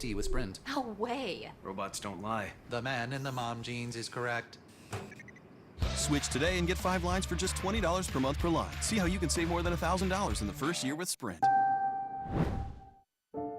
with Sprint. No way. Robots don't lie. The man in the mom jeans is correct. Switch today and get 5 lines for just $20 per month per line. See how you can save more than $1,000 in the first year with Sprint.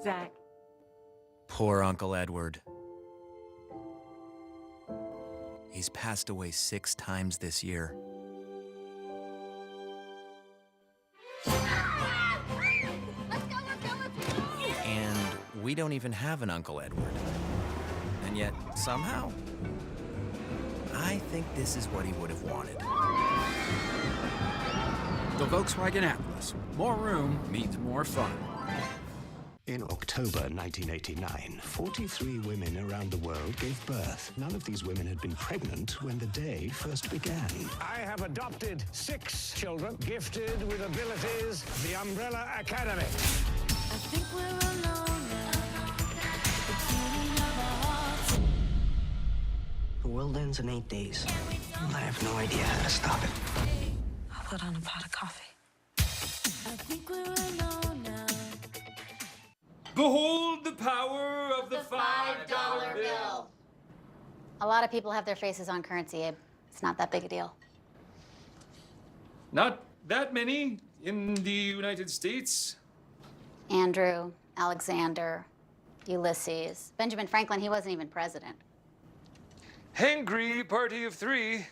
Zach. Poor Uncle Edward. He's passed away 6 times this year. And we don't even have an Uncle Edward. And yet, somehow, I think this is what he would have wanted. The Volkswagen Atlas. More room means more fun. In October 1989, 43 women around the world gave birth. None of these women had been pregnant when the day first began. I have adopted 6 children gifted with abilities. The Umbrella Academy. I think we're alone now. The beating of our hearts. The world ends in 8 days. I have no idea how to stop it. I'll put on a pot of coffee. I think we're alone now. Behold the power of the $5 bill. A lot of people have their faces on currency, Abe. It's not that big a deal. Not that many in the United States. Andrew, Alexander, Ulysses. Benjamin Franklin, he wasn't even president. Hangry party of 3.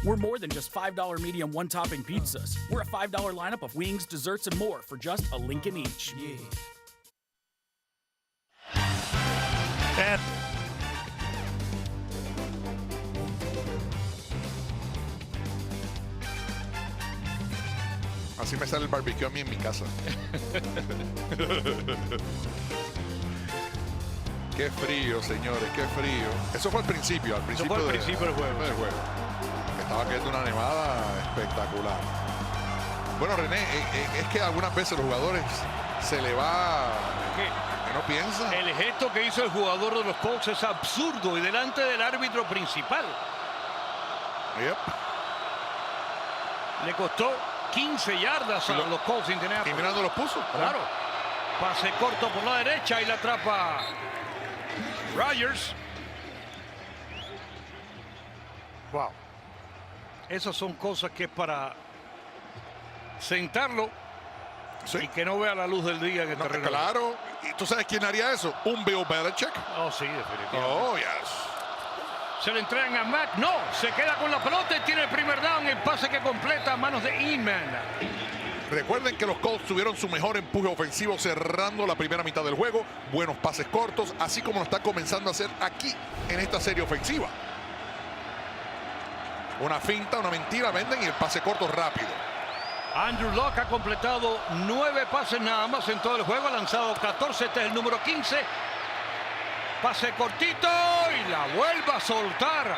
We're more than just $5 medium one-topping pizzas. We're a $5 lineup of wings, desserts, and more for just a Lincoln each. Yeah. And así me sale el barbecue a mí en mi casa. Qué frío, señores, qué frío. Eso fue al principio del juego. Estaba cayendo una nevada espectacular. Bueno, René, es que algunas veces los jugadores se le va... que no piensa. El gesto que hizo el jugador de los Colts es absurdo y delante del árbitro principal. Yep. Le costó 15 yardas a los Colts. Y mirando los puso. Claro. Pase corto por la derecha y la atrapa Rodgers. Wow. Esas son cosas que es para sentarlo y que no vea la luz del día en el terreno. Claro. ¿Y tú sabes quién haría eso? Un Bill Belichick. Oh, sí, definitivamente. Oh, yes. Se le entregan a Mack. No, se queda con la pelota y tiene el primer down. El pase que completa a manos de Inman. Recuerden que los Colts tuvieron su mejor empuje ofensivo cerrando la primera mitad del juego. Buenos pases cortos, así como lo está comenzando a hacer aquí en esta serie ofensiva. Una finta, una mentira, venden y el pase corto rápido. Andrew Luck ha completado 9 pases nada más en todo el juego. Ha lanzado 14, este es el número 15. Pase cortito y la vuelve a soltar.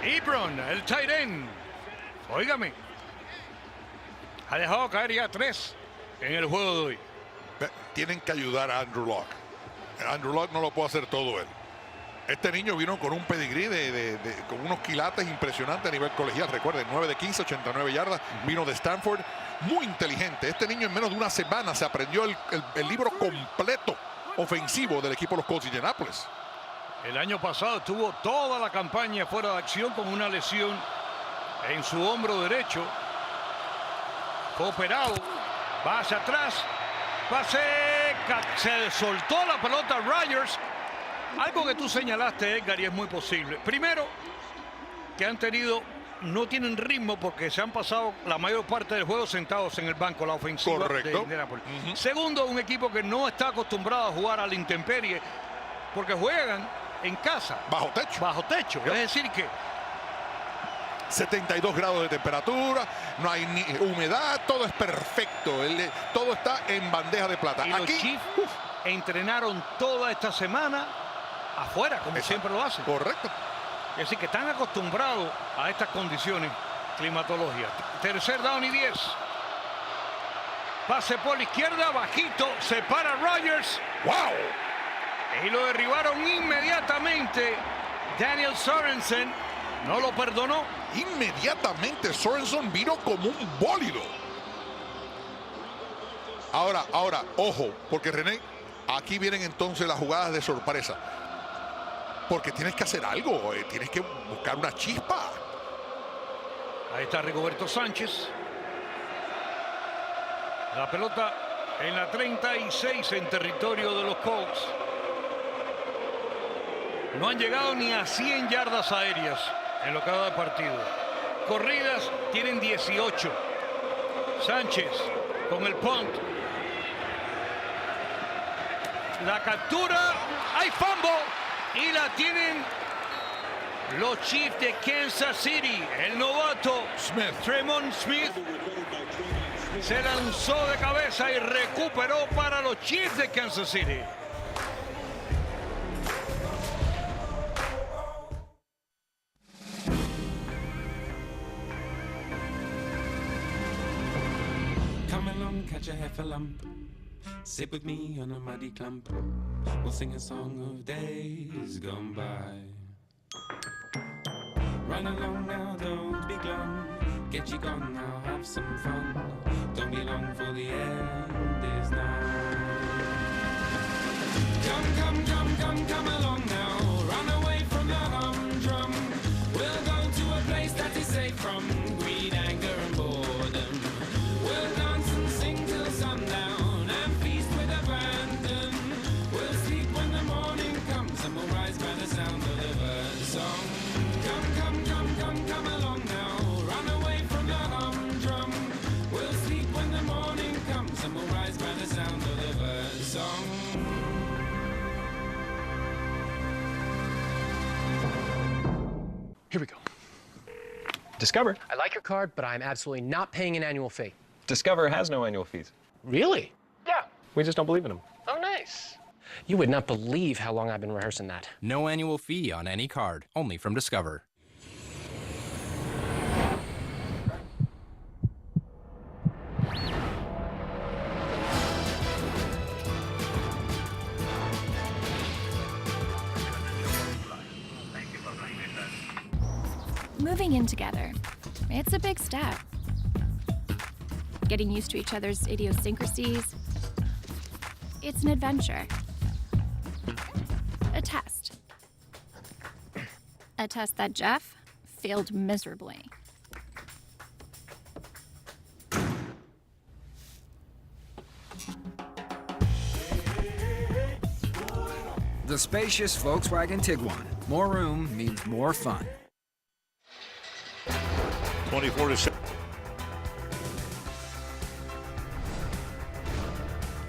Ebron, el tight end. Óigame. Ha dejado caer ya 3 en el juego de hoy. Tienen que ayudar a Andrew Luck. Andrew Luck no lo puede hacer todo él. Este niño vino con un pedigrí con unos quilates impresionantes a nivel colegial. Recuerden, 9 de 15, 89 yardas. Vino de Stanford. Muy inteligente. Este niño en menos de una semana se aprendió el libro completo ofensivo del equipo de los Colts de Indianápolis. El año pasado tuvo toda la campaña fuera de acción con una lesión en su hombro derecho. Fue operado. Va hacia atrás. Pase. Se soltó la pelota Rodgers. Algo que tú señalaste, Edgar, y es muy posible. Primero, que no tienen ritmo porque se han pasado la mayor parte del juego sentados en el banco, la ofensiva de Indianapolis. Segundo, un equipo que no está acostumbrado a jugar a la intemperie porque juegan en casa. Bajo techo. Bajo techo. Es decir que 72 grados de temperatura, no hay ni humedad, todo es perfecto. Todo está en bandeja de plata. Y aquí los Chiefs entrenaron toda esta semana afuera, como siempre lo hacen. Correcto. Es decir, que están acostumbrados a estas condiciones climatológicas. Tercer down y 10. Pase por la izquierda, bajito, se para Rodgers. ¡Wow! Y lo derribaron inmediatamente. Daniel Sorensen no lo perdonó. Inmediatamente Sorensen vino como un bólido. Ahora, ojo, porque René, Aquí vienen entonces las jugadas de sorpresa. Porque tienes que hacer algo, tienes que buscar una chispa. Ahí está Rigoberto Sánchez. La pelota en la 36 en territorio de los Colts. No han llegado ni a 100 yardas aéreas en lo que va de partido. Corridas tienen 18. Sánchez con el punt. La captura. Hay fumble. Y la tienen los Chiefs de Kansas City. El novato Tremont Smith se lanzó de cabeza y recuperó para los Chiefs de Kansas City. Come along, catch a heifer lump. Sit with me on a muddy clump. We'll sing a song of days gone by. Run along now, don't be glum. Get you gone now, have some fun. Don't be long for the end is nigh. Come along now. Run away from the humdrum. We'll go to a place that is safe from greed, anger and boredom. We'll dance and sing till sundown and feast with abandon. We'll sleep when the morning comes and we'll rise by the sound of the bird song. Come along now. Run away from the humdrum. We'll sleep when the morning comes and we'll rise by the sound of the bird song. Here we go. Discover. I like your card, but I'm absolutely not paying an annual fee. Discover has no annual fees. Really? Yeah. We just don't believe in them. Oh, nice. You would not believe how long I've been rehearsing that. No annual fee on any card, only from Discover. Moving in together, it's a big step. Getting used to each other's idiosyncrasies, it's an adventure. A test. A test that Jeff failed miserably. The spacious Volkswagen Tiguan. More room means more fun. 24-7.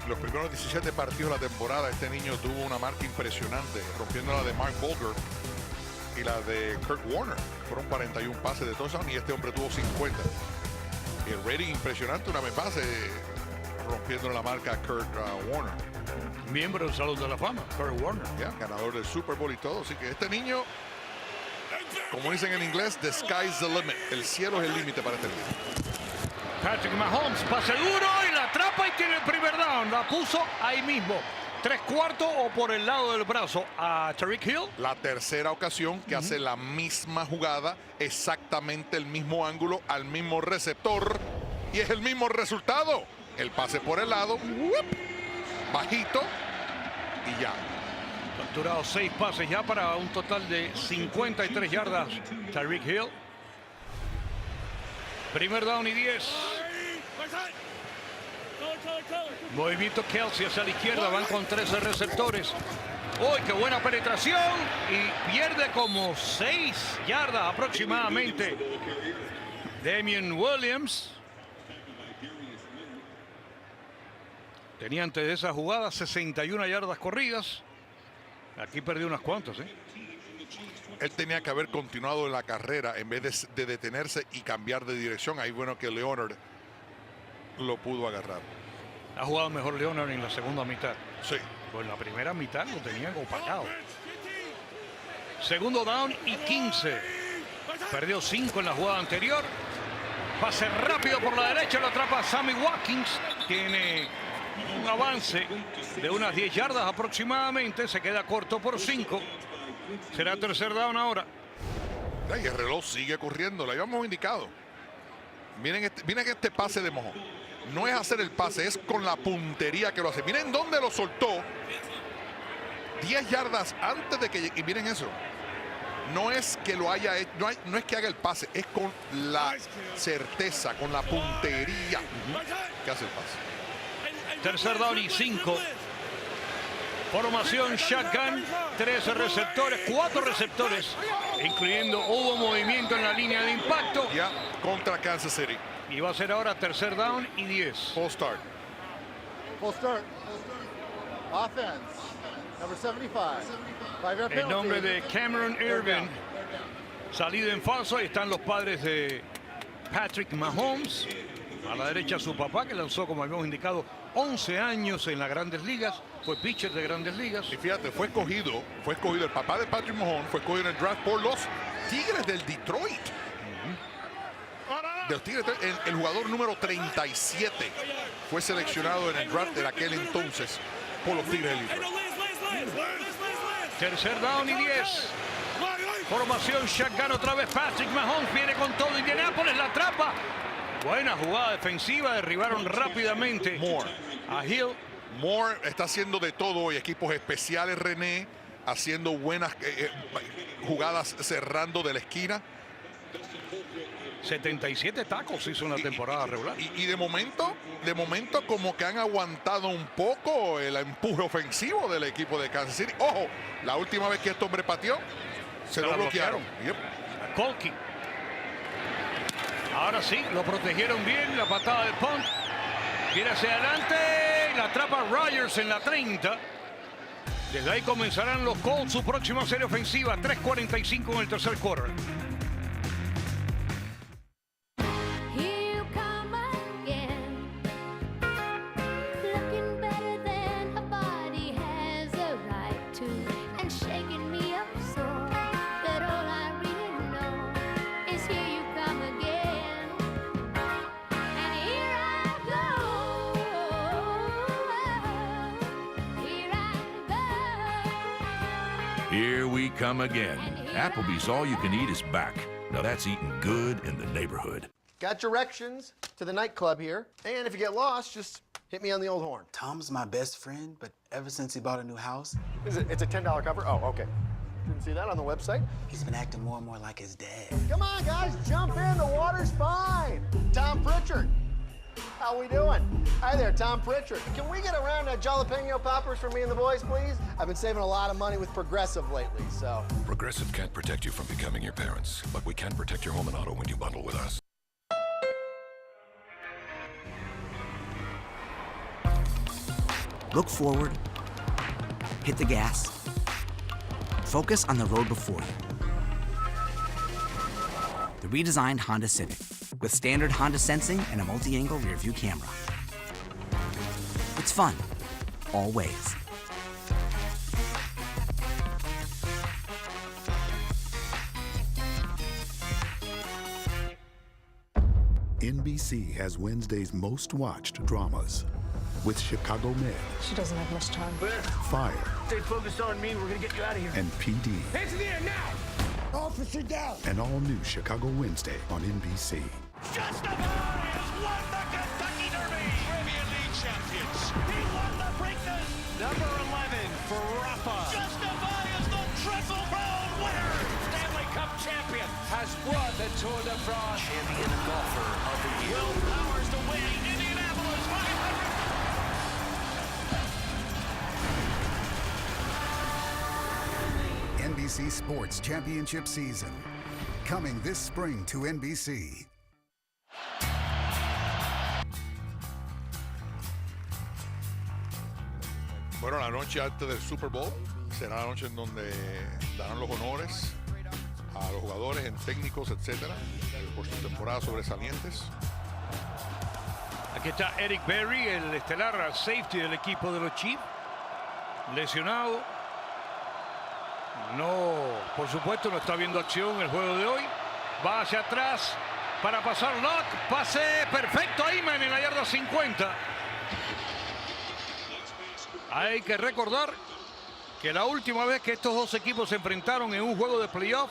Los primeros 17 partidos de la temporada, este niño tuvo una marca impresionante, rompiendo la de Mark Bolger y la de Kurt Warner. Fueron 41 pases de touchdown y este hombre tuvo 50. Y el rating impresionante, una vez más, rompiendo la marca a Kurt Warner. Miembro del Salón de la Fama, Kurt Warner. Ganador del Super Bowl y todo. Así que este niño, como dicen en inglés, the sky's the limit. El cielo es el límite para este niño. Patrick Mahomes, pase duro y la atrapa y tiene el primer down. La puso ahí mismo. 3/4 o por el lado del brazo a Tyreek Hill. La tercera ocasión que hace la misma jugada, exactamente el mismo ángulo, al mismo receptor. Y es el mismo resultado. El pase por el lado, bajito y ya. Capturado 6 pases ya para un total de 53 yardas. Tyreek Hill. Primer down y 10. Movimiento Kelsey hacia la izquierda. Van con 13 receptores. ¡Uy, qué buena penetración! Y pierde como 6 yardas aproximadamente. Damien Williams. Tenía antes de esa jugada 61 yardas corridas. Aquí perdió unas cuantas, Él tenía que haber continuado en la carrera en vez de detenerse y cambiar de dirección. Ahí bueno que Leonard lo pudo agarrar. Ha jugado mejor Leonard en la segunda mitad. Sí. Pues en la primera mitad lo tenían opacado. Segundo down y 15. Perdió 5 en la jugada anterior. Pase rápido por la derecha, lo atrapa Sammy Watkins. Tiene un avance de unas 10 yardas aproximadamente. Se queda corto por 5. Será tercer down ahora. Y el reloj sigue corriendo. Lo habíamos indicado. Miren este pase de Mahomes. no es hacer el pase, es con la puntería que lo hace. Miren dónde lo soltó. 10 yardas antes de que llegue. Y miren eso. No es que lo haya hecho, no es que haga el pase, es con la certeza, con la puntería que hace el pase. Tercer down y 5. Formación shotgun, 13 receptores, 4 receptores, incluyendo hubo movimiento en la línea de impacto. Ya contra Kansas City. Y va a ser ahora tercer down y 10. Full start. Full start. Offense. Number 75. El nombre de Cameron Irvin. Salido en falso. Ahí están los padres de Patrick Mahomes. A la derecha su papá, que lanzó, como habíamos indicado, 11 años en las Grandes Ligas. Fue pitcher de Grandes Ligas. Y fíjate, fue escogido el papá de Patrick Mahomes, fue escogido en el draft por los Tigres del Detroit. De los Tigres, el jugador número 37 fue seleccionado en el draft de aquel entonces por los Tigres del Detroit. Tercer down y 10. Formación shotgun otra vez. Patrick Mahomes viene con todo. Indianapolis la atrapa. Buena jugada defensiva. Derribaron rápidamente a Hill. Moore está haciendo de todo hoy. Equipos especiales, René, haciendo buenas jugadas cerrando de la esquina. 77 tacos hizo en la temporada regular. Y de momento como que han aguantado un poco el empuje ofensivo del equipo de Kansas City. Ojo, la última vez que este hombre pateó, se lo bloquearon. A Colky. Ahora sí, lo protegieron bien. La patada del punt. Viene hacia adelante. La atrapa Rodgers en la 30. Desde ahí comenzarán los Colts su próxima serie ofensiva. 3:45 en el tercer quarter. Here we come again. Applebee's All You Can Eat is back. Now that's eating good in the neighborhood. Got directions to the nightclub here. And if you get lost, just hit me on the old horn. Tom's my best friend, but ever since he bought a new house... It's a $10 cover? Oh, okay. Didn't see that on the website. He's been acting more and more like his dad. Come on, guys, jump in. The water's fine. Tom Pritchard. How we doing? Hi there, Tom Pritchard. Can we get a round of jalapeno poppers for me and the boys, please? I've been saving a lot of money with Progressive lately, so... Progressive can't protect you from becoming your parents, but we can protect your home and auto when you bundle with us. Look forward, hit the gas, focus on the road before you. The redesigned Honda Civic, with standard Honda sensing and a multi-angle rear-view camera. It's fun, always. NBC has Wednesday's most watched dramas with Chicago Med. She doesn't have much time. Fire. Stay focused on me. We're gonna get you out of here. And PD. Hands in the air now! Officer down! An all-new Chicago Wednesday on NBC. Justify has won the Kentucky Derby! Premier League champions! He won the Preakness! Number 11 for Rafa! Justify is the Triple Crown winner! Stanley Cup champion! Has won the Tour de France! Champion golfer of the year! Will Powers to win Indianapolis 500! NBC Sports Championship Season. Coming this spring to NBC. Bueno, la noche antes del Super Bowl será la noche en donde darán los honores a los jugadores, en técnicos, etcétera, por sus temporadas sobresalientes. Aquí está Eric Berry, el estelar safety del equipo de los Chiefs, lesionado. No, por supuesto, no está viendo acción el juego de hoy. Va hacia atrás para pasar Locke. Pase perfecto a Iman en la yarda 50. Hay que recordar que la última vez que estos dos equipos se enfrentaron en un juego de playoff